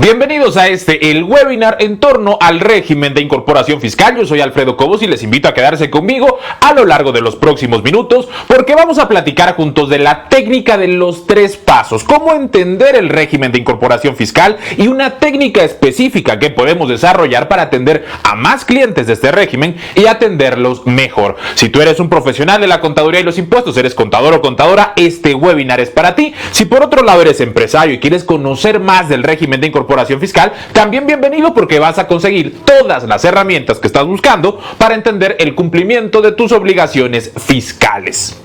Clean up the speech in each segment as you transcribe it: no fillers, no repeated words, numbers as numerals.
Bienvenidos a el webinar en torno al régimen de incorporación fiscal. Yo soy Alfredo Cobos y les invito a quedarse conmigo a lo largo de los próximos minutos porque vamos a platicar juntos de la técnica de los 3 pasos, cómo entender el régimen de incorporación fiscal y una técnica específica que podemos desarrollar para atender a más clientes de este régimen y atenderlos mejor. Si tú eres un profesional de la contaduría y los impuestos, eres contador o contadora, este webinar es para ti. Si por otro lado eres empresario y quieres conocer más del régimen de incorporación fiscal, también bienvenido porque vas a conseguir todas las herramientas que estás buscando para entender el cumplimiento de tus obligaciones fiscales.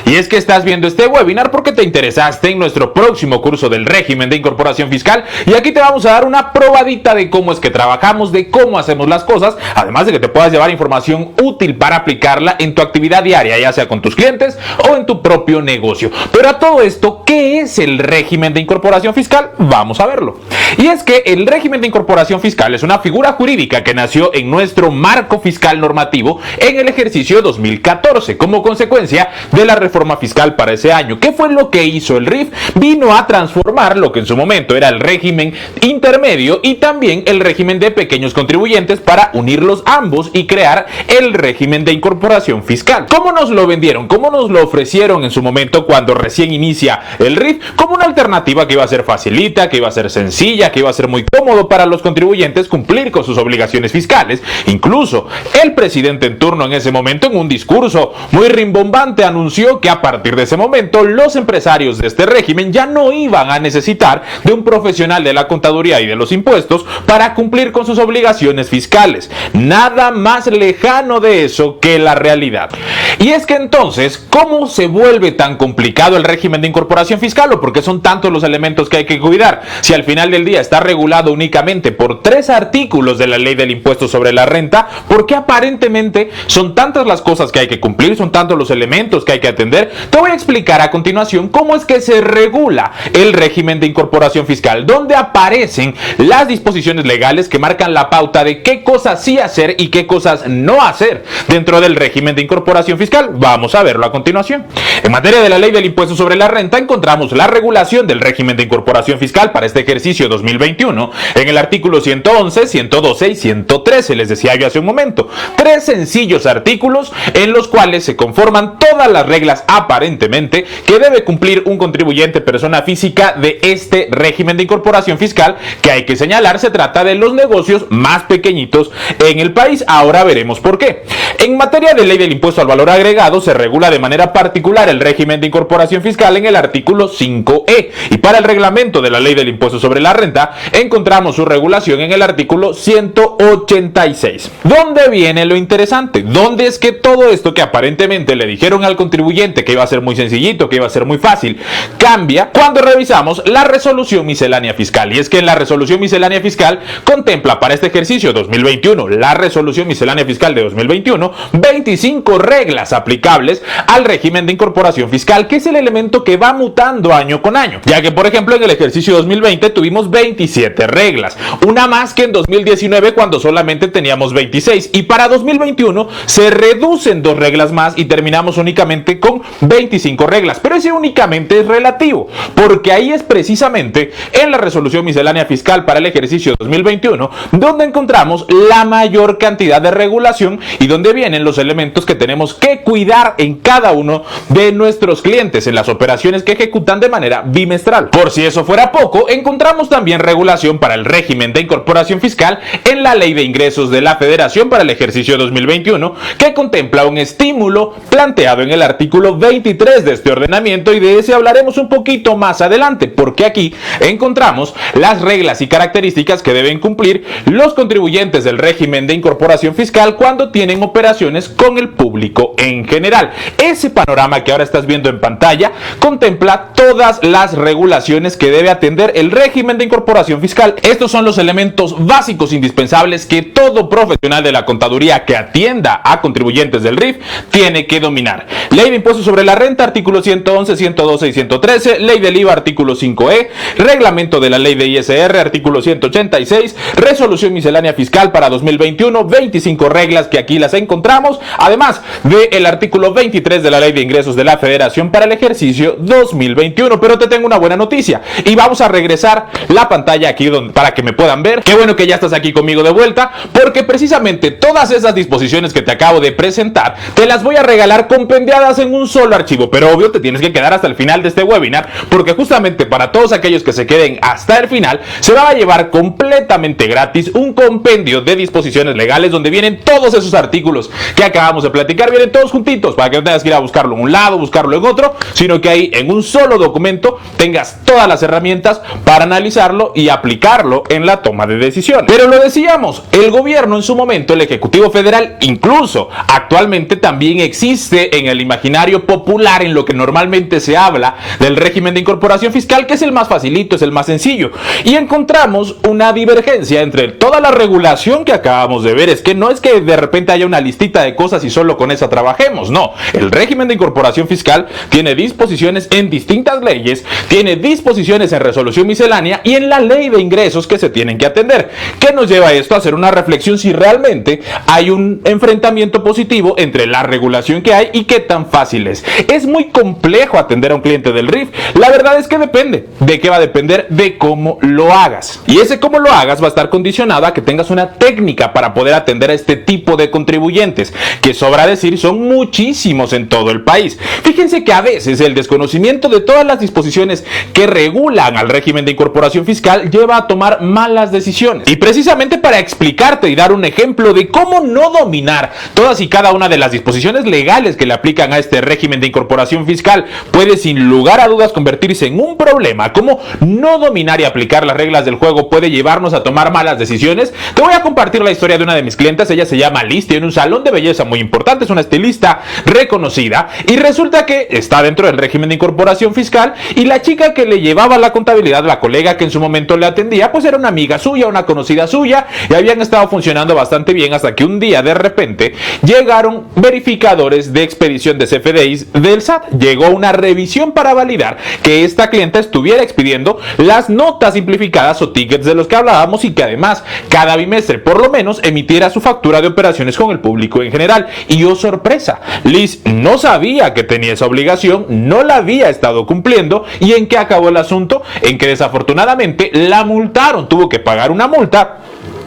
Y es que estás viendo este webinar porque te interesaste en nuestro próximo curso del régimen de incorporación fiscal y aquí te vamos a dar una probadita de cómo es que trabajamos, de cómo hacemos las cosas, además de que te puedas llevar información útil para aplicarla en tu actividad diaria, ya sea con tus clientes o en tu propio negocio. Pero a todo esto, ¿qué es el régimen de incorporación fiscal? Vamos a verlo. Y es que el régimen de incorporación fiscal es una figura jurídica que nació en nuestro marco fiscal normativo en el ejercicio 2014 como consecuencia de la reforma fiscal para ese año. ¿Qué fue lo que hizo el RIF? Vino a transformar lo que en su momento era el régimen intermedio y también el régimen de pequeños contribuyentes para unirlos ambos y crear el régimen de incorporación fiscal. ¿Cómo nos lo vendieron? ¿Cómo nos lo ofrecieron en su momento cuando recién inicia el RIF? Como una alternativa que iba a ser facilita, que iba a ser sencilla, que iba a ser muy cómodo para los contribuyentes cumplir con sus obligaciones fiscales. Incluso el presidente en turno en ese momento, en un discurso muy rimbombante, anunció que a partir de ese momento los empresarios de este régimen ya no iban a necesitar de un profesional de la contaduría y de los impuestos para cumplir con sus obligaciones fiscales. Nada más lejano de eso que la realidad. Y es que entonces, ¿cómo se vuelve tan complicado el régimen de incorporación fiscal o por qué son tantos los elementos que hay que cuidar? Si al final del día está regulado únicamente por 3 artículos de la ley del impuesto sobre la renta, ¿por qué aparentemente son tantas las cosas que hay que cumplir, son tantos los elementos que hay que atender? Te voy a explicar a continuación cómo es que se regula el régimen de incorporación fiscal, donde aparecen las disposiciones legales que marcan la pauta de qué cosas sí hacer y qué cosas no hacer dentro del régimen de incorporación fiscal. Vamos a verlo a continuación. En materia de la ley del impuesto sobre la renta encontramos la regulación del régimen de incorporación fiscal para este ejercicio 2021 en el artículo 111, 112 y 113, les decía yo hace un momento. 3 sencillos artículos en los cuales se conforman todas las reglas aparentemente que debe cumplir un contribuyente persona física de este régimen de incorporación fiscal, que hay que señalar se trata de los negocios más pequeñitos en el país. Ahora veremos por qué. En materia de ley del impuesto al valor agregado se regula de manera particular el régimen de incorporación fiscal en el artículo 5E y para el reglamento de la ley del impuesto sobre la renta encontramos su regulación en el artículo 186. ¿Dónde viene lo interesante? ¿Dónde es que todo esto que aparentemente le dijeron al contribuyente que iba a ser muy sencillito, que iba a ser muy fácil, cambia cuando revisamos la resolución miscelánea fiscal? Y es que en la resolución miscelánea fiscal contempla para este ejercicio 2021, la resolución miscelánea fiscal de 2021, 25 reglas aplicables al régimen de incorporación fiscal, que es el elemento que va mutando año con año, ya que por ejemplo en el ejercicio 2020 tuvimos 27 reglas, una más que en 2019 cuando solamente teníamos 26, y para 2021 se reducen 2 reglas más y terminamos únicamente con 25 reglas, pero ese únicamente es relativo, porque ahí es precisamente en la resolución miscelánea fiscal para el ejercicio 2021 donde encontramos la mayor cantidad de regulación y donde vienen los elementos que tenemos que cuidar en cada uno de nuestros clientes en las operaciones que ejecutan de manera bimestral. Por si eso fuera poco, encontramos también regulación para el régimen de incorporación fiscal en la Ley de Ingresos de la Federación para el ejercicio 2021, que contempla un estímulo planteado en el artículo 23 de este ordenamiento, y de ese hablaremos un poquito más adelante, porque aquí encontramos las reglas y características que deben cumplir los contribuyentes del régimen de incorporación fiscal cuando tienen operaciones con el público en general. Ese panorama que ahora estás viendo en pantalla contempla todas las regulaciones que debe atender el régimen de incorporación fiscal. Estos son los elementos básicos indispensables que todo profesional de la contaduría que atienda a contribuyentes del RIF tiene que dominar. Ley de impuestos sobre la renta, artículos 111, 112 y 113, ley del IVA, artículo 5E, reglamento de la ley de ISR, artículo 186, resolución miscelánea fiscal para 2021, 25 reglas que aquí las encontramos, además del artículo 23 de la ley de ingresos de la Federación para el ejercicio 2021. Pero te tengo una buena noticia y vamos a regresar la pantalla pantalla aquí para que me puedan ver. Qué bueno que ya estás aquí conmigo de vuelta, porque precisamente todas esas disposiciones que te acabo de presentar te las voy a regalar compendiadas en un solo archivo, pero obvio te tienes que quedar hasta el final de este webinar, porque justamente para todos aquellos que se queden hasta el final se va a llevar completamente gratis un compendio de disposiciones legales donde vienen todos esos artículos que acabamos de platicar, vienen todos juntitos para que no tengas que ir a buscarlo en un lado, buscarlo en otro, sino que ahí en un solo documento tengas todas las herramientas para analizarlo y aplicarlo en la toma de decisiones. Pero lo decíamos, el gobierno en su momento, el Ejecutivo Federal, incluso actualmente también existe en el imaginario popular, en lo que normalmente se habla del régimen de incorporación fiscal, que es el más facilito, es el más sencillo, y encontramos una divergencia entre toda la regulación que acabamos de ver. Es que no es que de repente haya una listita de cosas y solo con esa trabajemos, no, el régimen de incorporación fiscal tiene disposiciones en distintas leyes, tiene disposiciones en resolución miscelánea y en la ley de ingresos que se tienen que atender. ¿Qué nos lleva a esto? A hacer una reflexión si realmente hay un enfrentamiento positivo entre la regulación que hay y qué tan fácil es. Es muy complejo atender a un cliente del RIF. La verdad es que depende. ¿De qué va a depender? De cómo lo hagas. Y ese cómo lo hagas va a estar condicionado a que tengas una técnica para poder atender a este tipo de contribuyentes, que sobra decir son muchísimos en todo el país. Fíjense que a veces el desconocimiento de todas las disposiciones que regulan al régimen de incorporación fiscal lleva a tomar malas decisiones. Y precisamente para explicarte y dar un ejemplo de cómo no dominar todas y cada una de las disposiciones legales que le aplican a este régimen de incorporación fiscal puede sin lugar a dudas convertirse en un problema, cómo no dominar y aplicar las reglas del juego puede llevarnos a tomar malas decisiones, te voy a compartir la historia de una de mis clientes. Ella se llama Liz, tiene un salón de belleza muy importante, es una estilista reconocida y resulta que está dentro del régimen de incorporación fiscal, y la chica que le llevaba la contabilidad, la colega que en su momento le atendía, pues era una amiga suya, una conocida suya, y habían estado funcionando bastante bien hasta que un día de repente llegaron verificadores de expedición de CFDIs del SAT. Llegó una revisión para validar que esta clienta estuviera expidiendo las notas simplificadas o tickets de los que hablábamos, y que además cada bimestre por lo menos emitiera su factura de operaciones con el público en general. Y oh sorpresa, Liz no sabía que tenía esa obligación, no la había estado cumpliendo. ¿Y en qué acabó el asunto? En que desafortunadamente la multaron, tuvo que pagar una multa.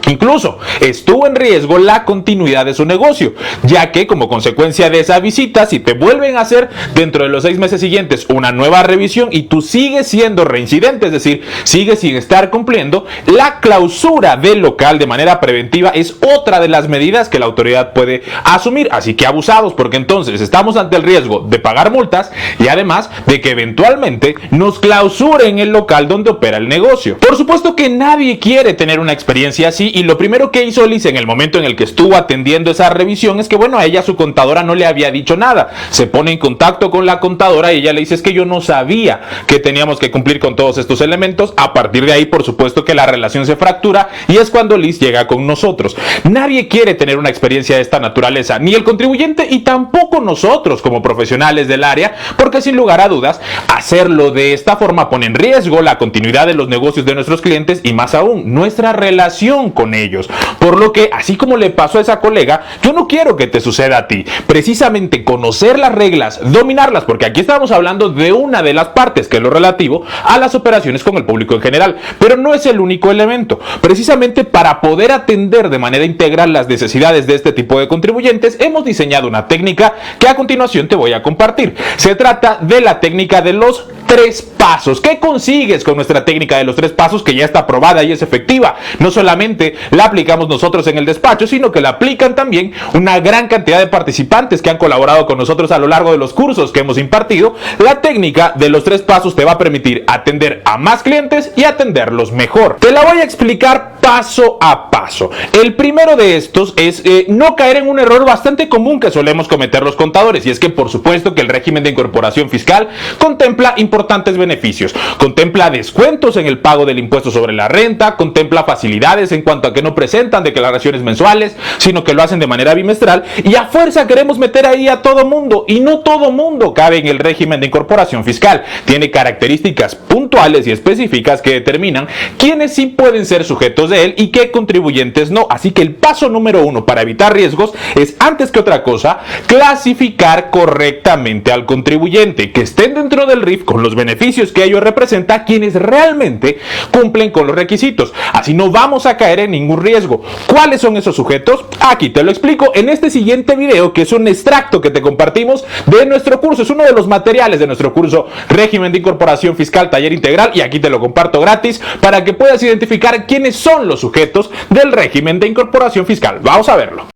Incluso estuvo en riesgo la continuidad de su negocio, ya que como consecuencia de esa visita, si te vuelven a hacer dentro de los 6 meses siguientes una nueva revisión y tú sigues siendo reincidente, es decir, sigues sin estar cumpliendo, la clausura del local de manera preventiva es otra de las medidas que la autoridad puede asumir. Así que abusados, porque entonces estamos ante el riesgo de pagar multas y además de que eventualmente nos clausuren el local donde opera el negocio. Por supuesto que nadie quiere tener una experiencia así, y lo primero que hizo Liz en el momento en el que estuvo atendiendo esa revisión es que, bueno, a ella su contadora no le había dicho nada. Se pone en contacto con la contadora y ella le dice: es que yo no sabía que teníamos que cumplir con todos estos elementos. A partir de ahí, por supuesto que la relación se fractura, y es cuando Liz llega con nosotros. Nadie quiere tener una experiencia de esta naturaleza, ni el contribuyente y tampoco nosotros como profesionales del área, porque sin lugar a dudas, hacerlo de esta forma pone en riesgo la continuidad de los negocios de nuestros clientes y más aún, nuestra relación con ellos. Por lo que, así como le pasó a esa colega, yo no quiero que te suceda a ti. Precisamente conocer las reglas, dominarlas, porque aquí estamos hablando de una de las partes, que es lo relativo a las operaciones con el público en general, pero no es el único elemento. Precisamente para poder atender de manera integral las necesidades de este tipo de contribuyentes, hemos diseñado una técnica que a continuación te voy a compartir. Se trata de la técnica de los 3 pasos. ¿Qué consigues con nuestra técnica de los 3 pasos, que ya está probada y es efectiva? No solamente la aplicamos nosotros en el despacho, sino que la aplican también una gran cantidad de participantes que han colaborado con nosotros a lo largo de los cursos que hemos impartido. La técnica de los 3 pasos te va a permitir atender a más clientes y atenderlos mejor. Te la voy a explicar paso a paso. El primero de estos es no caer en un error bastante común que solemos cometer los contadores, y es que por supuesto que el régimen de incorporación fiscal contempla importantes beneficios, contempla descuentos en el pago del impuesto sobre la renta, contempla facilidades en cuanto a que no presentan declaraciones mensuales, sino que lo hacen de manera bimestral, y a fuerza queremos meter ahí a todo mundo, y no todo mundo cabe en el régimen de incorporación fiscal. Tiene características puntuales y específicas que determinan quiénes sí pueden ser sujetos de él y qué contribuyentes no. Así que el paso número 1 para evitar riesgos es, antes que otra cosa, clasificar correctamente al contribuyente, que estén dentro del RIF con los beneficios que ello representa a quienes realmente cumplen con los requisitos. Así no vamos a caer en ningún riesgo. ¿Cuáles son esos sujetos? Aquí te lo explico en este siguiente video, que es un extracto que te compartimos de nuestro curso. Es uno de los materiales de nuestro curso Régimen de Incorporación Fiscal Taller Integral, y aquí te lo comparto gratis para que puedas identificar quiénes son los sujetos del régimen de incorporación fiscal. Vamos a verlo.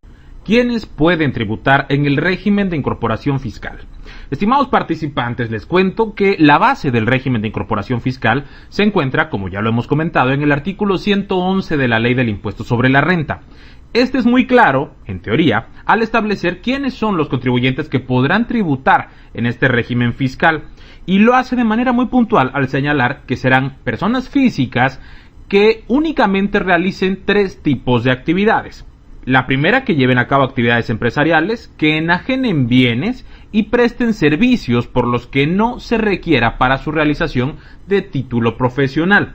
¿Quiénes pueden tributar en el régimen de incorporación fiscal? Estimados participantes, les cuento que la base del régimen de incorporación fiscal se encuentra, como ya lo hemos comentado, en el artículo 111 de la Ley del Impuesto sobre la Renta. Este es muy claro, en teoría, al establecer quiénes son los contribuyentes que podrán tributar en este régimen fiscal, y lo hace de manera muy puntual al señalar que serán personas físicas que únicamente realicen 3 tipos de actividades. La primera, que lleven a cabo actividades empresariales, que enajenen bienes y presten servicios por los que no se requiera para su realización de título profesional.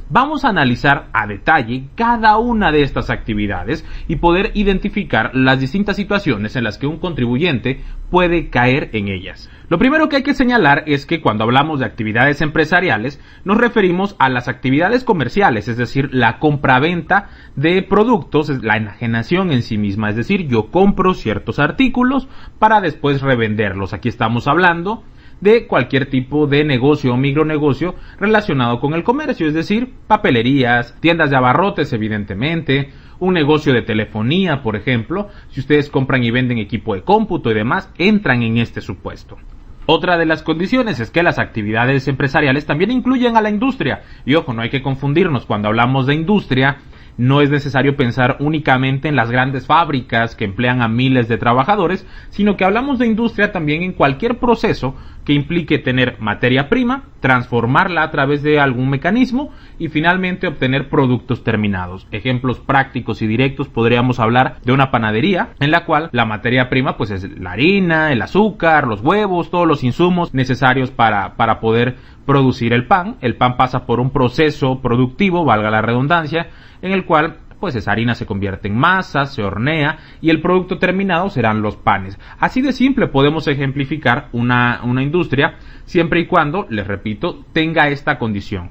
Vamos a analizar a detalle cada una de estas actividades y poder identificar las distintas situaciones en las que un contribuyente puede caer en ellas. Lo primero que hay que señalar es que cuando hablamos de actividades empresariales nos referimos a las actividades comerciales, es decir, la compraventa de productos, la enajenación en sí misma, es decir, yo compro ciertos artículos para después revenderlos. Aquí estamos hablando de cualquier tipo de negocio o micronegocio relacionado con el comercio, es decir, papelerías, tiendas de abarrotes, evidentemente, un negocio de telefonía, por ejemplo. Si ustedes compran y venden equipo de cómputo y demás, entran en este supuesto. Otra de las condiciones es que las actividades empresariales también incluyen a la industria. Y ojo, no hay que confundirnos. Cuando hablamos de industria, no es necesario pensar únicamente en las grandes fábricas que emplean a miles de trabajadores, sino que hablamos de industria también en cualquier proceso que implique tener materia prima, transformarla a través de algún mecanismo y finalmente obtener productos terminados. Ejemplos prácticos y directos: podríamos hablar de una panadería en la cual la materia prima pues es la harina, el azúcar, los huevos, todos los insumos necesarios para poder producir el pan. El pan pasa por un proceso productivo, valga la redundancia, en el cual pues esa harina se convierte en masa, se hornea y el producto terminado serán los panes. Así de simple podemos ejemplificar una industria, siempre y cuando, les repito, tenga esta condición: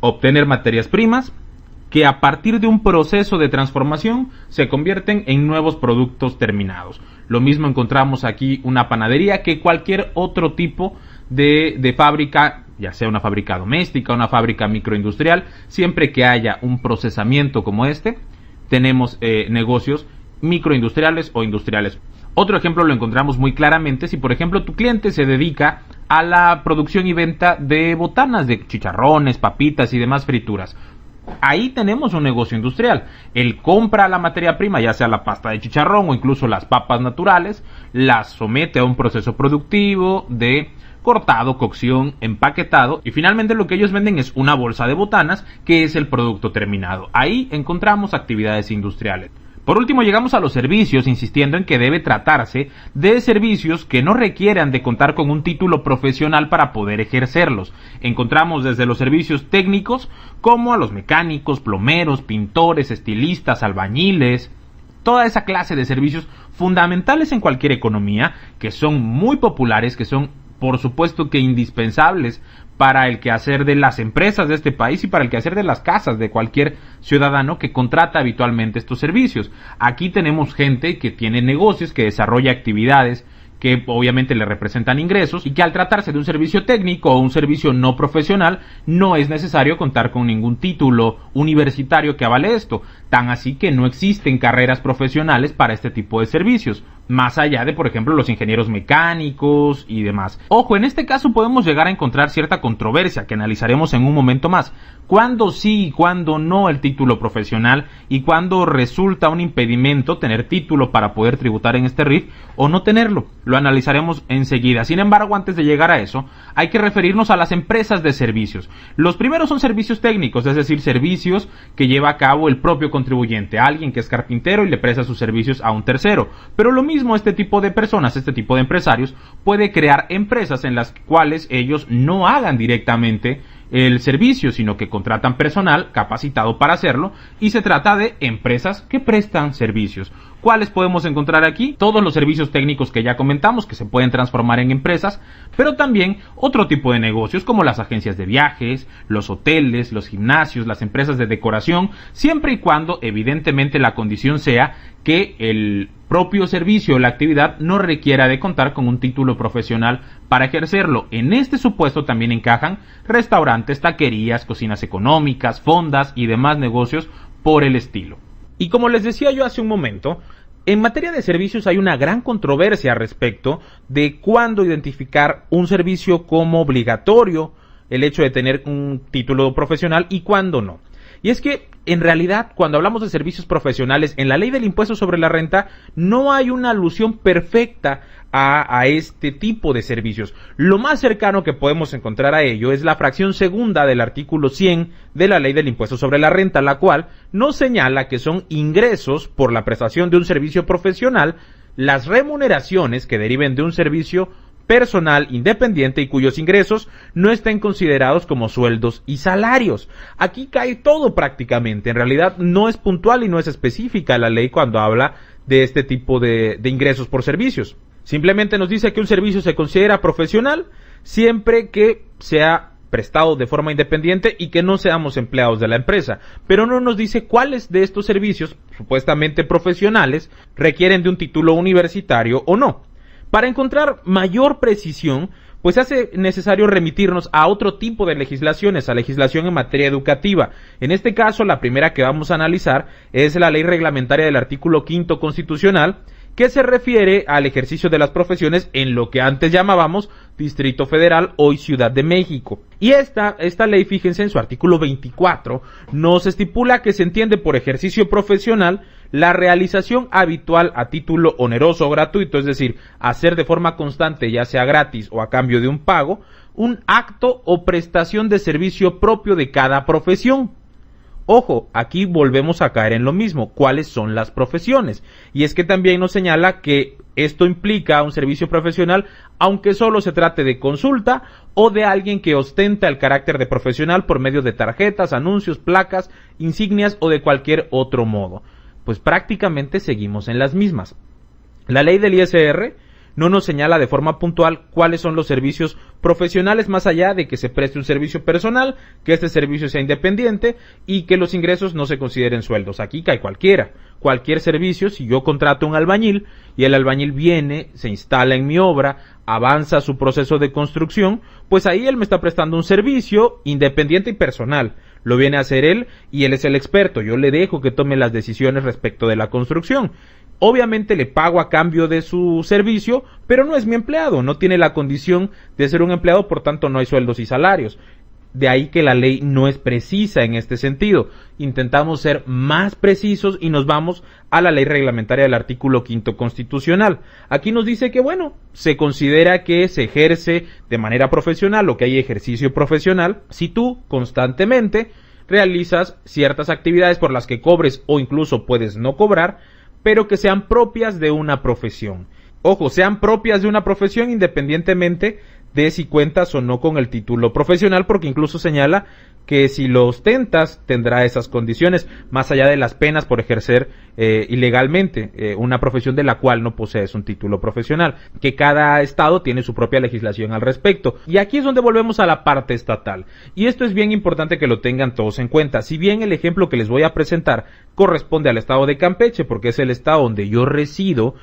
obtener materias primas que a partir de un proceso de transformación se convierten en nuevos productos terminados. Lo mismo encontramos aquí una panadería que cualquier otro tipo de fábrica, ya sea una fábrica doméstica, una fábrica microindustrial. Siempre que haya un procesamiento como este, tenemos negocios microindustriales o industriales. Otro ejemplo lo encontramos muy claramente si, por ejemplo, tu cliente se dedica a la producción y venta de botanas, de chicharrones, papitas y demás frituras. Ahí tenemos un negocio industrial. Él compra la materia prima, ya sea la pasta de chicharrón o incluso las papas naturales, las somete a un proceso productivo de cortado, cocción, empaquetado, y finalmente lo que ellos venden es una bolsa de botanas, que es el producto terminado. Ahí encontramos actividades industriales. Por último, llegamos a los servicios, insistiendo en que debe tratarse de servicios que no requieran de contar con un título profesional para poder ejercerlos. Encontramos desde los servicios técnicos, como a los mecánicos, plomeros, pintores, estilistas, albañiles, toda esa clase de servicios fundamentales en cualquier economía, que son muy populares, que son por supuesto que indispensables para el quehacer de las empresas de este país y para el quehacer de las casas de cualquier ciudadano que contrata habitualmente estos servicios. Aquí tenemos gente que tiene negocios, que desarrolla actividades que obviamente le representan ingresos, y que al tratarse de un servicio técnico o un servicio no profesional, no es necesario contar con ningún título universitario que avale esto, tan así que no existen carreras profesionales para este tipo de servicios, más allá de, por ejemplo, los ingenieros mecánicos y demás. Ojo, en este caso podemos llegar a encontrar cierta controversia que analizaremos en un momento más. ¿Cuándo sí y cuándo no el título profesional? ¿Y cuándo resulta un impedimento tener título para poder tributar en este RIF o no tenerlo? Lo analizaremos enseguida. Sin embargo, antes de llegar a eso, hay que referirnos a las empresas de servicios. Los primeros son servicios técnicos, es decir, servicios que lleva a cabo el propio contribuyente, alguien que es carpintero y le presta sus servicios a un tercero. Pero lo mismo, este tipo de personas, este tipo de empresarios, puede crear empresas en las cuales ellos no hagan directamente el servicio, sino que contratan personal capacitado para hacerlo, y se trata de empresas que prestan servicios. ¿Cuáles podemos encontrar aquí? Todos los servicios técnicos que ya comentamos, que se pueden transformar en empresas, pero también otro tipo de negocios como las agencias de viajes, los hoteles, los gimnasios, las empresas de decoración, siempre y cuando evidentemente la condición sea que el propio servicio o la actividad no requiera de contar con un título profesional para ejercerlo. En este supuesto también encajan restaurantes, taquerías, cocinas económicas, fondas y demás negocios por el estilo. Y como les decía yo hace un momento, en materia de servicios hay una gran controversia respecto de cuándo identificar un servicio como obligatorio, el hecho de tener un título profesional, y cuándo no. Y es que, en realidad, cuando hablamos de servicios profesionales, en la ley del impuesto sobre la renta, no hay una alusión perfecta a este tipo de servicios. Lo más cercano que podemos encontrar a ello es la fracción segunda del artículo 100 de la ley del impuesto sobre la renta, la cual nos señala que son ingresos por la prestación de un servicio profesional las remuneraciones que deriven de un servicio personal independiente y cuyos ingresos no estén considerados como sueldos y salarios. Aquí cae todo prácticamente. En realidad no es puntual y no es específica la ley cuando habla de este tipo de ingresos por servicios. Simplemente nos dice que un servicio se considera profesional siempre que sea prestado de forma independiente y que no seamos empleados de la empresa, pero no nos dice cuáles de estos servicios supuestamente profesionales requieren de un título universitario o no. Para encontrar mayor precisión, pues hace necesario remitirnos a otro tipo de legislaciones, a legislación en materia educativa. En este caso, la primera que vamos a analizar es la ley reglamentaria del artículo 5º constitucional, que se refiere al ejercicio de las profesiones en lo que antes llamábamos Distrito Federal, hoy Ciudad de México. Y esta ley, fíjense, en su artículo 24, nos estipula que se entiende por ejercicio profesional la realización habitual a título oneroso o gratuito, es decir, hacer de forma constante, ya sea gratis o a cambio de un pago, un acto o prestación de servicio propio de cada profesión. Ojo, aquí volvemos a caer en lo mismo. ¿Cuáles son las profesiones? Y es que también nos señala que esto implica un servicio profesional, aunque solo se trate de consulta o de alguien que ostenta el carácter de profesional por medio de tarjetas, anuncios, placas, insignias o de cualquier otro modo. Pues prácticamente seguimos en las mismas. La ley del ISR no nos señala de forma puntual cuáles son los servicios profesionales, más allá de que se preste un servicio personal, que este servicio sea independiente y que los ingresos no se consideren sueldos. Aquí cae cualquier servicio. Si yo contrato un albañil y el albañil viene, se instala en mi obra, avanza su proceso de construcción, pues ahí él me está prestando un servicio independiente y personal. Lo viene a hacer él y él es el experto. Yo le dejo que tome las decisiones respecto de la construcción. Obviamente le pago a cambio de su servicio, pero no es mi empleado, no tiene la condición de ser un empleado, por tanto no hay sueldos y salarios. De ahí que la ley no es precisa en este sentido. Intentamos ser más precisos y nos vamos a la ley reglamentaria del artículo 5º constitucional. Aquí nos dice que, bueno, se considera que se ejerce de manera profesional o que hay ejercicio profesional si tú constantemente realizas ciertas actividades por las que cobres o incluso puedes no cobrar, pero que sean propias de una profesión. Ojo, sean propias de una profesión independientemente de si cuentas o no con el título profesional, porque incluso señala que si lo ostentas tendrá esas condiciones, más allá de las penas por ejercer ilegalmente una profesión de la cual no posees un título profesional, que cada estado tiene su propia legislación al respecto. Y aquí es donde volvemos a la parte estatal, y esto es bien importante que lo tengan todos en cuenta. Si bien el ejemplo que les voy a presentar corresponde al estado de Campeche, porque es el estado donde yo resido,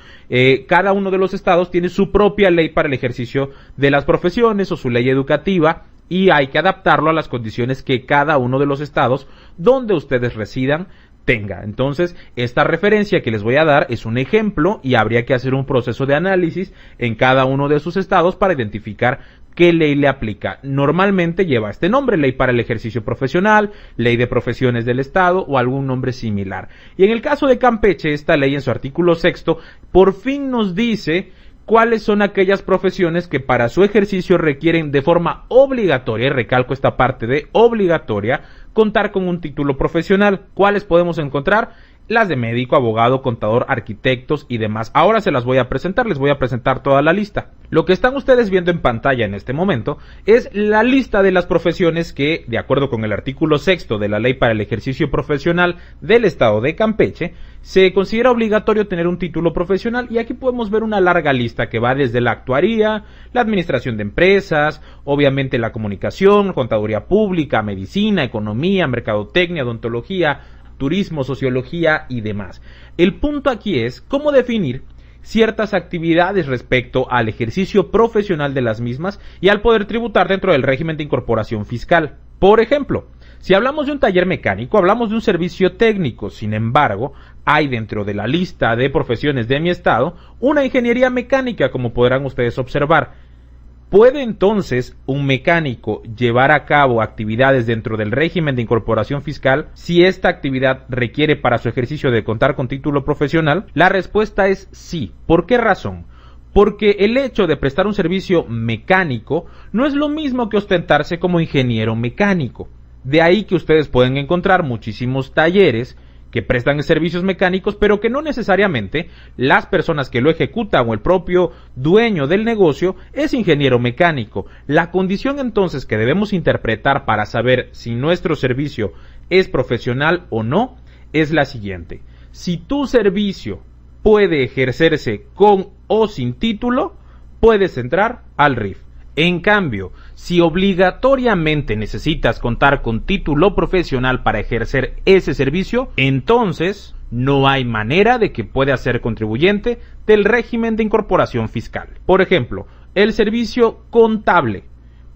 cada uno de los estados tiene su propia ley para el ejercicio de las profesiones o su ley educativa, y hay que adaptarlo a las condiciones que cada uno de los estados donde ustedes residan tenga. Entonces, esta referencia que les voy a dar es un ejemplo y habría que hacer un proceso de análisis en cada uno de sus estados para identificar qué ley le aplica. Normalmente lleva este nombre: ley para el ejercicio profesional, ley de profesiones del estado o algún nombre similar. Y en el caso de Campeche, esta ley en su artículo 6º por fin nos dice cuáles son aquellas profesiones que para su ejercicio requieren de forma obligatoria, y recalco esta parte de obligatoria, contar con un título profesional. ¿Cuáles podemos encontrar? las de médico, abogado, contador, arquitectos y demás. Ahora se las voy a presentar, les voy a presentar toda la lista. Lo que están ustedes viendo en pantalla en este momento es la lista de las profesiones que, de acuerdo con el artículo 6º de la Ley para el Ejercicio Profesional del Estado de Campeche, se considera obligatorio tener un título profesional, y aquí podemos ver una larga lista que va desde la actuaría, la administración de empresas, obviamente la comunicación, contaduría pública, medicina, economía, mercadotecnia, odontología, turismo, sociología y demás. El punto aquí es cómo definir ciertas actividades respecto al ejercicio profesional de las mismas y al poder tributar dentro del régimen de incorporación fiscal. Por ejemplo, si hablamos de un taller mecánico, hablamos de un servicio técnico. Sin embargo, hay dentro de la lista de profesiones de mi estado una ingeniería mecánica, como podrán ustedes observar. ¿Puede entonces un mecánico llevar a cabo actividades dentro del régimen de incorporación fiscal si esta actividad requiere para su ejercicio de contar con título profesional? La respuesta es sí. ¿Por qué razón? Porque el hecho de prestar un servicio mecánico no es lo mismo que ostentarse como ingeniero mecánico. De ahí que ustedes pueden encontrar muchísimos talleres que prestan servicios mecánicos, pero que no necesariamente las personas que lo ejecutan o el propio dueño del negocio es ingeniero mecánico. La condición entonces que debemos interpretar para saber si nuestro servicio es profesional o no es la siguiente: si tu servicio puede ejercerse con o sin título, puedes entrar al RIF. En cambio, si obligatoriamente necesitas contar con título profesional para ejercer ese servicio, entonces no hay manera de que puedas ser contribuyente del régimen de incorporación fiscal. Por ejemplo, el servicio contable,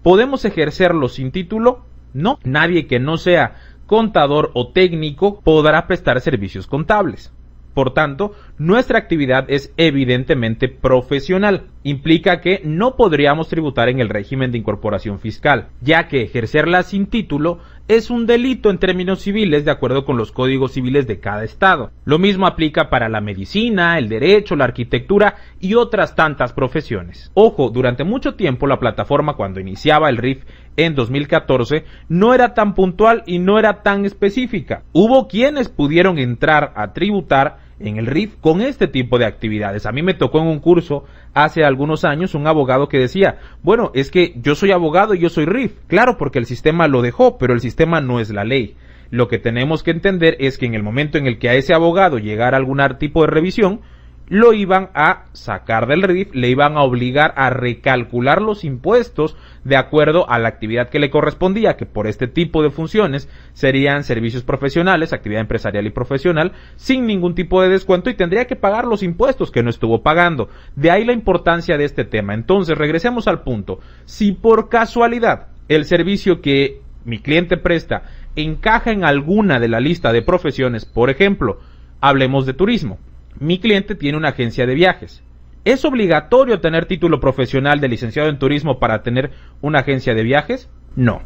¿podemos ejercerlo sin título? No, nadie que no sea contador o técnico podrá prestar servicios contables. Por tanto, nuestra actividad es evidentemente profesional. Implica que no podríamos tributar en el régimen de incorporación fiscal, ya que ejercerla sin título es un delito en términos civiles de acuerdo con los códigos civiles de cada estado. Lo mismo aplica para la medicina, el derecho, la arquitectura y otras tantas profesiones. Ojo, durante mucho tiempo la plataforma, cuando iniciaba el RIF en 2014, no era tan puntual y no era tan específica. Hubo quienes pudieron entrar a tributar en el RIF con este tipo de actividades. A mí me tocó en un curso hace algunos años un abogado que decía, bueno, es que yo soy abogado y yo soy RIF. Claro, porque el sistema lo dejó, pero el sistema no es la ley. Lo que tenemos que entender es que en el momento en el que a ese abogado llegara algún tipo de revisión, lo iban a sacar del RIF, le iban a obligar a recalcular los impuestos de acuerdo a la actividad que le correspondía, que por este tipo de funciones serían servicios profesionales, actividad empresarial y profesional, sin ningún tipo de descuento, y tendría que pagar los impuestos que no estuvo pagando. De ahí la importancia de este tema. Entonces, regresemos al punto. Si por casualidad el servicio que mi cliente presta encaja en alguna de la lista de profesiones, por ejemplo, hablemos de turismo. Mi cliente tiene una agencia de viajes. ¿Es obligatorio tener título profesional de licenciado en turismo para tener una agencia de viajes? No.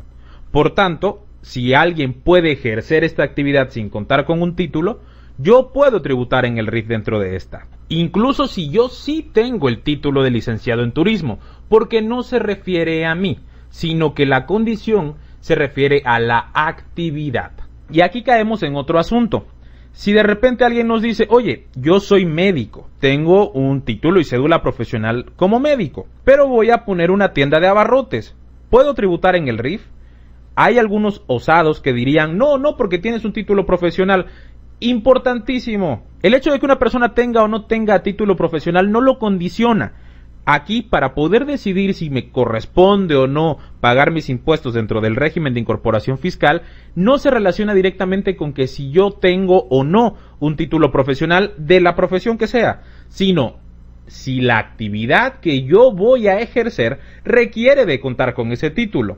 Por tanto, si alguien puede ejercer esta actividad sin contar con un título, yo puedo tributar en el RIF dentro de esta. Incluso si yo sí tengo el título de licenciado en turismo, porque no se refiere a mí, sino que la condición se refiere a la actividad. Y aquí caemos en otro asunto. Si de repente alguien nos dice, oye, yo soy médico, tengo un título y cédula profesional como médico, pero voy a poner una tienda de abarrotes, ¿puedo tributar en el RIF? Hay algunos osados que dirían, no, porque tienes un título profesional. Importantísimo, el hecho de que una persona tenga o no tenga título profesional no lo condiciona. Aquí, para poder decidir si me corresponde o no pagar mis impuestos dentro del régimen de incorporación fiscal, no se relaciona directamente con que si yo tengo o no un título profesional de la profesión que sea, sino si la actividad que yo voy a ejercer requiere de contar con ese título.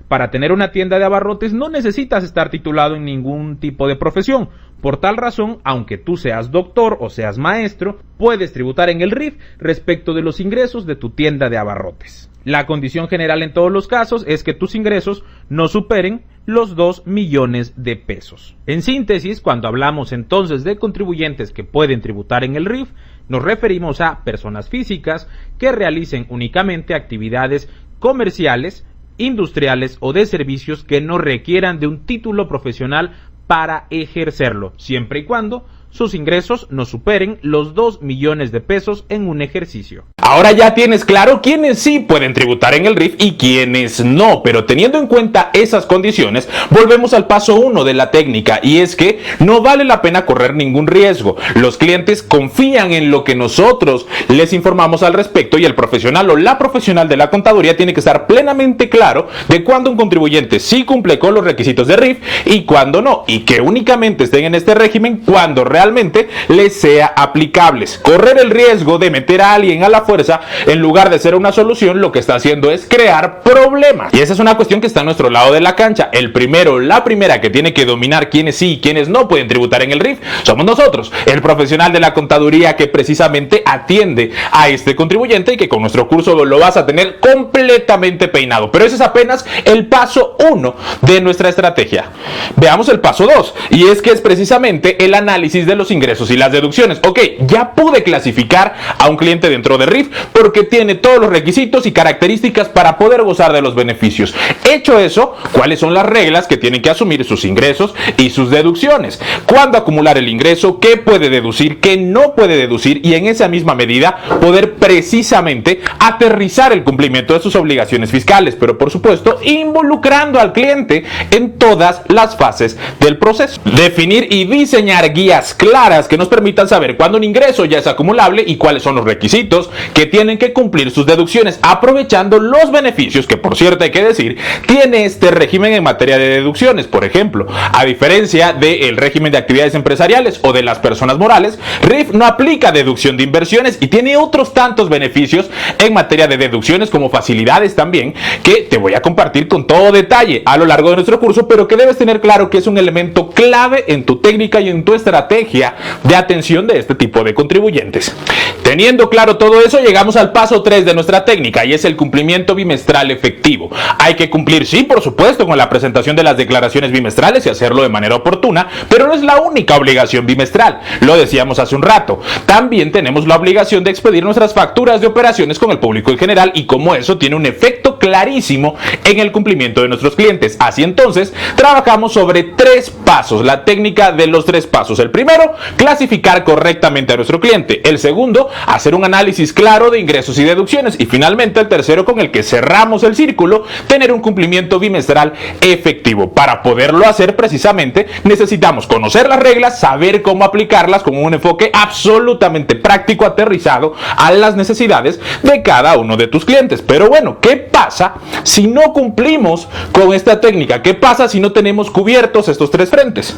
Para tener una tienda de abarrotes no necesitas estar titulado en ningún tipo de profesión. Por tal razón, aunque tú seas doctor o seas maestro, puedes tributar en el RIF respecto de los ingresos de tu tienda de abarrotes. La condición general en todos los casos es que tus ingresos no superen los 2 millones de pesos. En síntesis, cuando hablamos entonces de contribuyentes que pueden tributar en el RIF, nos referimos a personas físicas que realicen únicamente actividades comerciales, industriales o de servicios que no requieran de un título profesional para ejercerlo, siempre y cuando sus ingresos no superen los 2 millones de pesos en un ejercicio. Ahora ya tienes claro quiénes sí pueden tributar en el RIF y quiénes no, pero teniendo en cuenta esas condiciones, volvemos al paso 1 de la técnica, y es que no vale la pena correr ningún riesgo. Los clientes confían en lo que nosotros les informamos al respecto, y el profesional o la profesional de la contaduría tiene que estar plenamente claro de cuándo un contribuyente sí cumple con los requisitos de RIF y cuándo no, y que únicamente estén en este régimen cuando realmente les sea aplicables. Correr el riesgo de meter a alguien a la fuerza en lugar de ser una solución, lo que está haciendo es crear problemas, y esa es una cuestión que está a nuestro lado de la cancha. El primero, la primera que tiene que dominar quiénes sí y quiénes no pueden tributar en el RIF somos nosotros, el profesional de la contaduría que precisamente atiende a este contribuyente, y que con nuestro curso lo vas a tener completamente peinado. Pero ese es apenas el paso 1 de nuestra estrategia. Veamos el paso 2, y es que es precisamente el análisis de los ingresos y las deducciones. Ok, ya pude clasificar a un cliente dentro de RIF porque tiene todos los requisitos y características para poder gozar de los beneficios. Hecho eso, ¿cuáles son las reglas que tienen que asumir sus ingresos y sus deducciones? ¿Cuándo acumular el ingreso? ¿Qué puede deducir? ¿Qué no puede deducir? Y en esa misma medida poder precisamente aterrizar el cumplimiento de sus obligaciones fiscales, pero por supuesto involucrando al cliente en todas las fases del proceso. Definir y diseñar guías claras que nos permitan saber cuándo un ingreso ya es acumulable y cuáles son los requisitos que tienen que cumplir sus deducciones, aprovechando los beneficios que, por cierto, hay que decir, tiene este régimen en materia de deducciones. Por ejemplo, a diferencia del régimen de actividades empresariales o de las personas morales, RIF no aplica deducción de inversiones y tiene otros tantos beneficios en materia de deducciones, como facilidades también, que te voy a compartir con todo detalle a lo largo de nuestro curso, pero que debes tener claro que es un elemento clave en tu técnica y en tu estrategia de atención de este tipo de contribuyentes. Teniendo claro todo eso, llegamos al paso 3 de nuestra técnica, y es el cumplimiento bimestral efectivo. Hay que cumplir, sí, por supuesto, con la presentación de las declaraciones bimestrales y hacerlo de manera oportuna, pero no es la única obligación bimestral. Lo decíamos hace un rato. También tenemos la obligación de expedir nuestras facturas de operaciones con el público en general, y como eso tiene un efecto clarísimo en el cumplimiento de nuestros clientes. Así entonces, trabajamos sobre 3 pasos, la técnica de los 3 pasos. El primero, clasificar correctamente a nuestro cliente. El segundo, hacer un análisis claro de ingresos y deducciones. Y finalmente, el tercero, con el que cerramos el círculo, tener un cumplimiento bimestral efectivo. Para poderlo hacer, precisamente, necesitamos conocer las reglas, saber cómo aplicarlas con un enfoque absolutamente práctico, aterrizado a las necesidades de cada uno de tus clientes. Pero bueno, ¿qué pasa si no cumplimos con esta técnica? ¿Qué pasa si no tenemos cubiertos estos 3 frentes?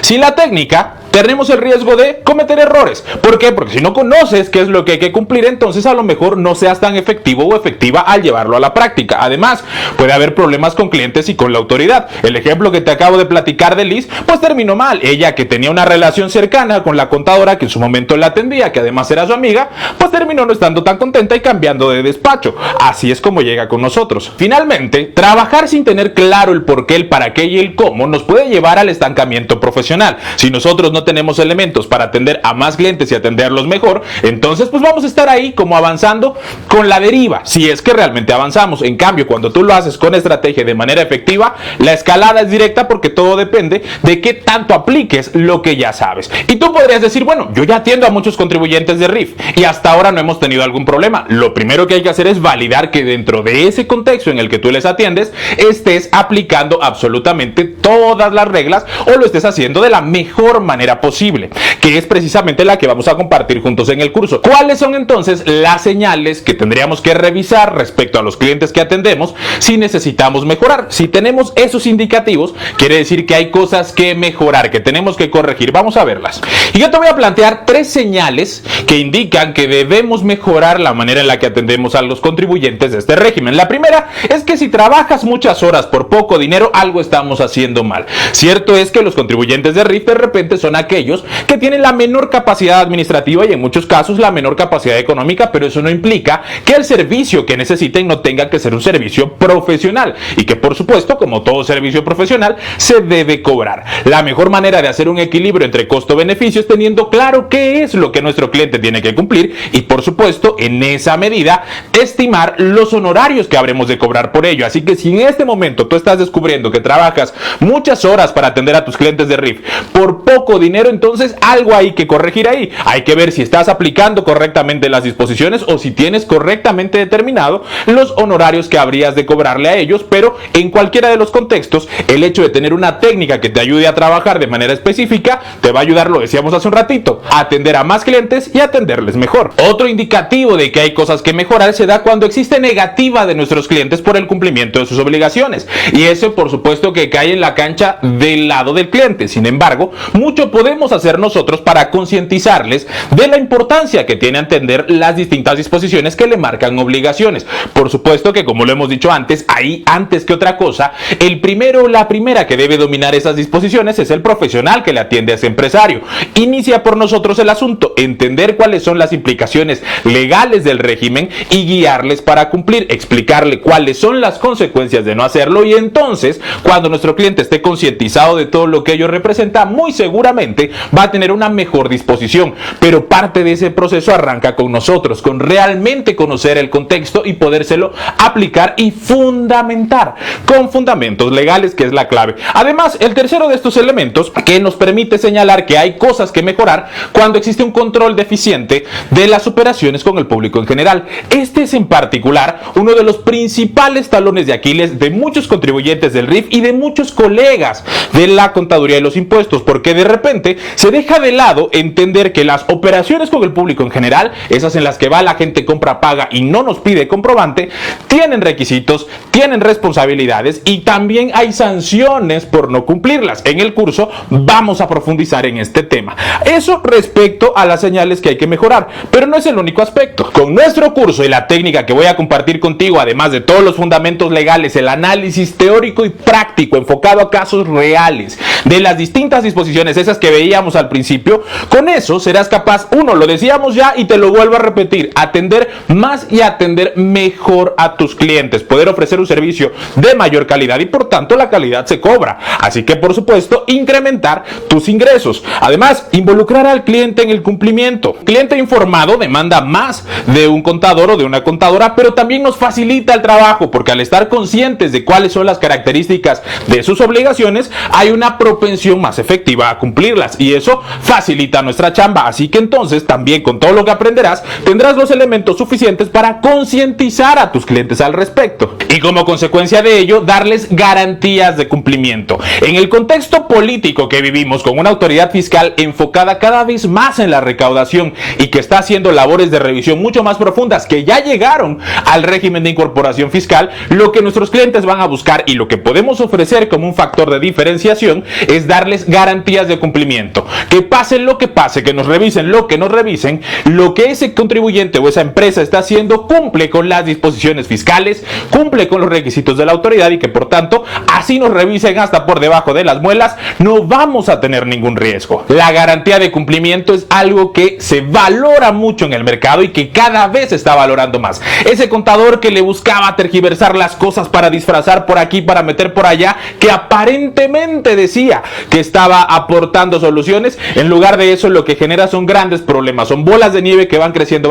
Sin la técnica, tenemos el riesgo de cometer errores. ¿Por qué? Porque si no conoces qué es lo que hay que cumplir, entonces a lo mejor no seas tan efectivo o efectiva al llevarlo a la práctica. Además, puede haber problemas con clientes y con la autoridad. El ejemplo que te acabo de platicar de Liz, pues terminó mal. Ella, que tenía una relación cercana con la contadora que en su momento la atendía, que además era su amiga, pues terminó no estando tan contenta y cambiando de despacho. Así es como llega con nosotros. Finalmente, trabajar sin tener claro el por qué, el para qué y el cómo nos puede llevar al estancamiento profesional. Si nosotros no tenemos elementos para atender a más clientes y atenderlos mejor, entonces pues vamos a estar ahí como avanzando con la deriva, si es que realmente avanzamos. En cambio, cuando tú lo haces con estrategia de manera efectiva, la escalada es directa, porque todo depende de qué tanto apliques lo que ya sabes. Y tú podrías decir, bueno, yo ya atiendo a muchos contribuyentes de RIF y hasta ahora no hemos tenido algún problema. Lo primero que hay que hacer es validar que dentro de ese contexto en el que tú les atiendes, estés aplicando absolutamente todas las reglas o lo estés haciendo de la mejor manera posible, que es precisamente la que vamos a compartir juntos en el curso. ¿Cuáles son entonces las señales que tendríamos que revisar respecto a los clientes que atendemos si necesitamos mejorar? Si tenemos esos indicativos, quiere decir que hay cosas que mejorar, que tenemos que corregir. Vamos a verlas. Y yo te voy a plantear 3 señales que indican que debemos mejorar la manera en la que atendemos a los contribuyentes de este régimen. La primera es que si trabajas muchas horas por poco dinero, algo estamos haciendo mal. Cierto es que los contribuyentes de RIF de repente son aquellos que tienen la menor capacidad administrativa y en muchos casos la menor capacidad económica, pero eso no implica que el servicio que necesiten no tenga que ser un servicio profesional y que por supuesto, como todo servicio profesional, se debe cobrar. La mejor manera de hacer un equilibrio entre costo-beneficio es teniendo claro qué es lo que nuestro cliente tiene que cumplir y por supuesto, en esa medida, estimar los honorarios que habremos de cobrar por ello. Así que si en este momento tú estás descubriendo que trabajas muchas horas para atender a tus clientes de RIF por poco dinero, entonces algo hay que corregir ahí. Hay que ver si estás aplicando correctamente las disposiciones o si tienes correctamente determinado los honorarios que habrías de cobrarle a ellos, pero en cualquiera de los contextos, el hecho de tener una técnica que te ayude a trabajar de manera específica te va a ayudar, lo decíamos hace un ratito, a atender a más clientes y atenderles mejor. Otro indicativo de que hay cosas que mejorar se da cuando existe negativa de nuestros clientes por el cumplimiento de sus obligaciones, y eso por supuesto que cae en la cancha del lado del cliente. Sin embargo, mucho podemos hacer nosotros para concientizarles de la importancia que tiene entender las distintas disposiciones que le marcan obligaciones. Por supuesto que, como lo hemos dicho antes, ahí antes que otra cosa, el primero o la primera que debe dominar esas disposiciones es el profesional que le atiende a ese empresario. Inicia por nosotros el asunto, entender cuáles son las implicaciones legales del régimen y guiarles para cumplir, explicarle cuáles son las consecuencias de no hacerlo, y entonces cuando nuestro cliente esté concientizado de todo lo que ello representa, muy seguramente va a tener una mejor disposición. Pero parte de ese proceso arranca con nosotros, con realmente conocer el contexto y podérselo aplicar y fundamentar con fundamentos legales, que es la clave. Además, el tercero de estos elementos que nos permite señalar que hay cosas que mejorar cuando existe un control deficiente de las operaciones con el público en general. Este es en particular uno de los principales talones de Aquiles de muchos contribuyentes del RIF y de muchos colegas de la contaduría y los impuestos, porque de repente se deja de lado entender que las operaciones con el público en general, esas en las que va la gente, compra, paga y no nos pide comprobante, tienen requisitos, tienen responsabilidades y también hay sanciones por no cumplirlas. En el curso vamos a profundizar en este tema. Eso respecto a las señales que hay que mejorar, pero no es el único aspecto. Con nuestro curso y la técnica que voy a compartir contigo, además de todos los fundamentos legales, el análisis teórico y práctico enfocado a casos reales de las distintas disposiciones, esas que veíamos al principio, con eso serás capaz, uno, lo decíamos ya y te lo vuelvo a repetir, atender más y atender mejor a tus clientes, poder ofrecer un servicio de mayor calidad y por tanto la calidad se cobra. Así que por supuesto incrementar tus ingresos. Además, involucrar al cliente en el cumplimiento. Cliente informado demanda más de un contador o de una contadora, pero también nos facilita el trabajo, porque al estar conscientes de cuáles son las características de sus obligaciones, hay una propensión más efectiva a cumplirlas y eso facilita nuestra chamba. Así que entonces también con todo lo que aprenderás tendrás los elementos suficientes para concientizar a tus clientes al respecto y como consecuencia de ello darles garantías de cumplimiento. En el contexto político que vivimos, con una autoridad fiscal enfocada cada vez más en la recaudación y que está haciendo labores de revisión mucho más profundas que ya llegaron al régimen de incorporación fiscal, lo que nuestros clientes van a buscar y lo que podemos ofrecer como un factor de diferenciación es darles garantías de cumplimiento. Que pase lo que pase, que nos revisen lo que nos revisen, lo que ese contribuyente o esa empresa está haciendo cumple con las disposiciones fiscales, cumple con los requisitos de la autoridad y que por tanto, así nos revisen hasta por debajo de las muelas, no vamos a tener ningún riesgo. La garantía de cumplimiento es algo que se valora mucho en el mercado y que cada vez se está valorando más. Ese contador que le buscaba tergiversar las cosas para disfrazar por aquí, para meter por allá, que aparentemente decía que estaba aportando soluciones, en lugar de eso lo que genera son grandes problemas, son bolas de nieve que van creciendo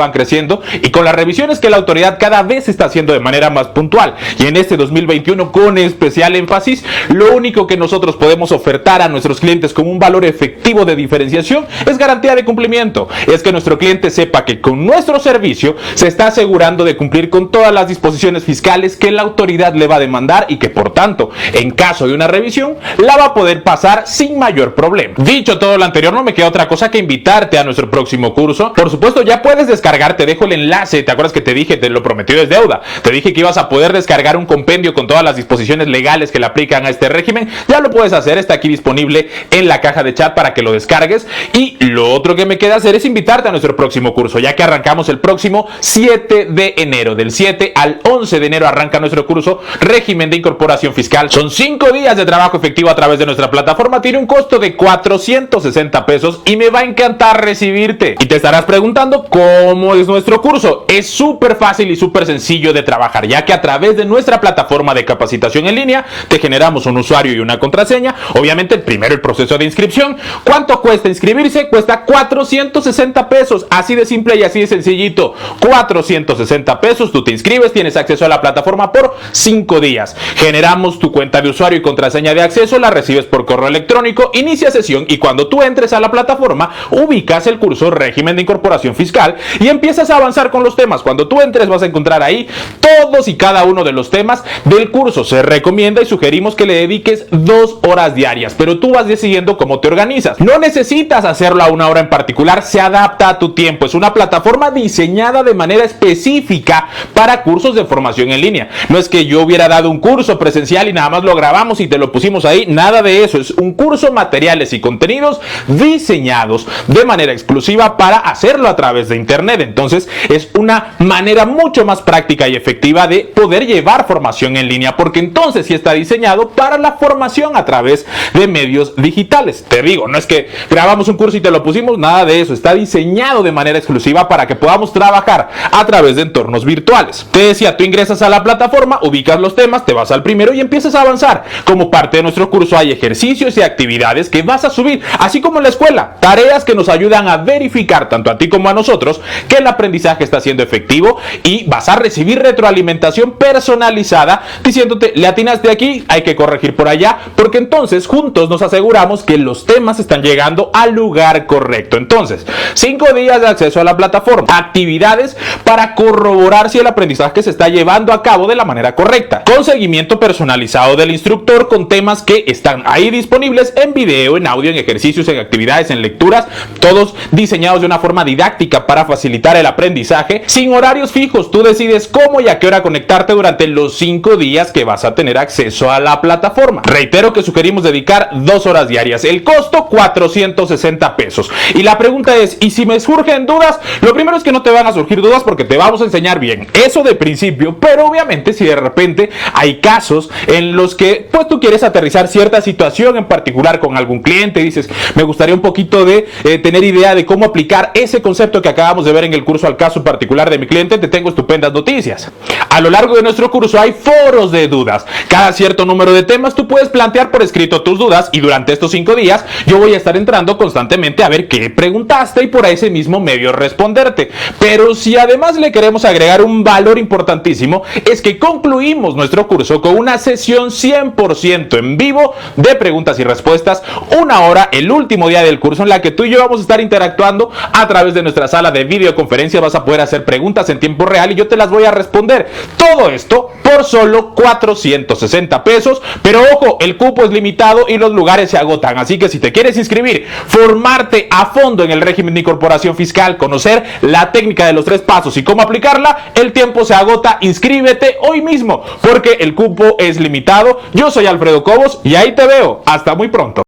y con las revisiones que la autoridad cada vez está haciendo de manera más puntual y en este 2021 con especial énfasis, lo único que nosotros podemos ofertar a nuestros clientes como un valor efectivo de diferenciación es garantía de cumplimiento. Es que nuestro cliente sepa que con nuestro servicio se está asegurando de cumplir con todas las disposiciones fiscales que la autoridad le va a demandar y que por tanto, en caso de una revisión, la va a poder pasar sin mayor problema. Dicho todo lo anterior, no me queda otra cosa que invitarte a nuestro próximo curso. Por supuesto, ya puedes descargar, te dejo el enlace. ¿Te acuerdas que te dije, te lo prometido es deuda? Te dije que ibas a poder descargar un compendio con todas las disposiciones legales que le aplican a este régimen. Ya lo puedes hacer, está aquí disponible en la caja de chat para que lo descargues. Y lo otro que me queda hacer es invitarte a nuestro próximo curso, ya que arrancamos el próximo 7 de enero. Del 7 al 11 de enero arranca nuestro curso Régimen de Incorporación Fiscal. Son 5 días de trabajo efectivo a través de nuestra plataforma plataforma tiene un costo de 460 pesos y me va a encantar recibirte. Y te estarás preguntando cómo es nuestro curso. Es súper fácil y súper sencillo de trabajar, ya que a través de nuestra plataforma de capacitación en línea te generamos un usuario y una contraseña. Obviamente primero el proceso de inscripción. ¿Cuánto cuesta inscribirse? Cuesta 460 pesos, así de simple y así de sencillito. 460 pesos, tú te inscribes, tienes acceso a la plataforma por 5 días. Generamos tu cuenta de usuario y contraseña de acceso, la recibes por correo electrónico, inicia sesión y cuando tú entres a la plataforma ubicas el curso Régimen de Incorporación Fiscal y empiezas a avanzar con los temas. Cuando tú entres vas a encontrar ahí todos y cada uno de los temas del curso. Se recomienda y sugerimos que le dediques 2 horas diarias, pero tú vas decidiendo cómo te organizas. No necesitas hacerlo a una hora en particular, se adapta a tu tiempo. Es una plataforma diseñada de manera específica para cursos de formación en línea. No es que yo hubiera dado un curso presencial y nada más lo grabamos y te lo pusimos ahí, nada de eso. Es un curso, materiales y contenidos diseñados de manera exclusiva para hacerlo a través de internet. Entonces es una manera mucho más práctica y efectiva de poder llevar formación en línea, porque entonces sí está diseñado para la formación a través de medios digitales. Te digo, no es que grabamos un curso y te lo pusimos, nada de eso. Está diseñado de manera exclusiva para que podamos trabajar a través de entornos virtuales. Te decía, tú ingresas a la plataforma, ubicas los temas, te vas al primero y empiezas a avanzar. Como parte de nuestro curso hay ejercicios y actividades que vas a subir, así como en la escuela, tareas que nos ayudan a verificar tanto a ti como a nosotros que el aprendizaje está siendo efectivo, y vas a recibir retroalimentación personalizada diciéndote, le atinaste aquí, hay que corregir por allá, porque entonces juntos nos aseguramos que los temas están llegando al lugar correcto. Entonces, 5 días de acceso a la plataforma, actividades para corroborar si el aprendizaje se está llevando a cabo de la manera correcta, con seguimiento personalizado del instructor, con temas que están ahí disponibles en video, en audio, en ejercicios, en actividades, en lecturas, todos diseñados de una forma didáctica para facilitar el aprendizaje, sin horarios fijos. Tú decides cómo y a qué hora conectarte durante los 5 días que vas a tener acceso a la plataforma. Reitero que sugerimos dedicar 2 horas diarias. El costo 460 pesos. Y la pregunta es, ¿y si me surgen dudas? Lo primero es que no te van a surgir dudas porque te vamos a enseñar bien. Eso de principio, pero obviamente si de repente hay casos en los que pues tú quieres aterrizar cierta situación en particular con algún cliente, dices, me gustaría un poquito de tener idea de cómo aplicar ese concepto que acabamos de ver en el curso al caso particular de mi cliente, te tengo estupendas noticias. A lo largo de nuestro curso hay foros de dudas. Cada cierto número de temas tú puedes plantear por escrito tus dudas y durante estos 5 días yo voy a estar entrando constantemente a ver qué preguntaste y por ese mismo medio responderte. Pero si además le queremos agregar un valor importantísimo, es que concluimos nuestro curso con una sesión 100% en vivo de preguntas y respuestas, 1 hora, el último día del curso, en la que tú y yo vamos a estar interactuando a través de nuestra sala de videoconferencia. Vas a poder hacer preguntas en tiempo real y yo te las voy a responder. Todo esto por solo 460 pesos, pero ojo, el cupo es limitado y los lugares se agotan, así que si te quieres inscribir, formarte a fondo en el régimen de incorporación fiscal, conocer la técnica de los 3 pasos y cómo aplicarla, el tiempo se agota. Inscríbete hoy mismo porque el cupo es limitado. Yo soy Alfredo Cobos y ahí te veo. Hasta muy pronto.